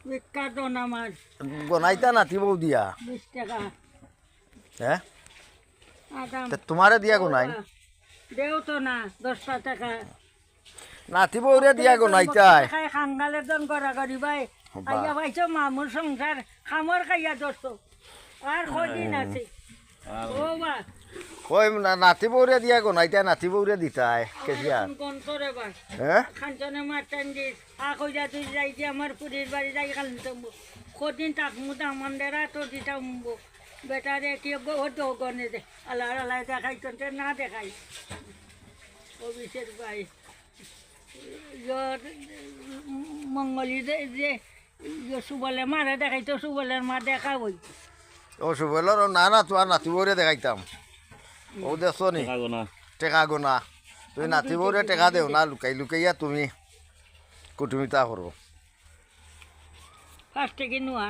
বিখ্যাত নামাজ গনাইতা নাতি বউ দিয়া 20 টাকা হ্যাঁ আদাম তোমারে দিয়া গনাই দেও তো না 10 টাকা নাতি বউরে দিয়া গনাইতাই খাই খাঙ্গালে জন করা করি ভাই আইয়া পাইছো মামুর সংসার খামর খাইয়া দোস্ত আর কদিন আছে ও বা কই নাতি বউরে দিয়া গনাইতাই নাতি বউরে দিতাই কেজিয়া কোন করে বা হ্যাঁ খানচনে মারতেন যে কইয়া তুই যাইছি আমার পুরীর বাড়ি যাই খান কদিন তাকমু দামান্ডেরা তো দিতাম বেটারে কি হতো গনে দে আল্লাহ আল্লাহ দেখাই তো না দেখাই অভিষেক ভাই মঙ্গলি যে সুবলে মারে দেখাই তো সুবলের মা দেখা বই ও সুবলর না না তোমার নাতি বউরে দেখাইতাম ও দেখছো নি টেকা গোনা তুই নাতি বউরে টেকা দেও না লুকাই লুকাইয়া তুমি কুটুমিতা করো ফার্স্টে কিনুয়া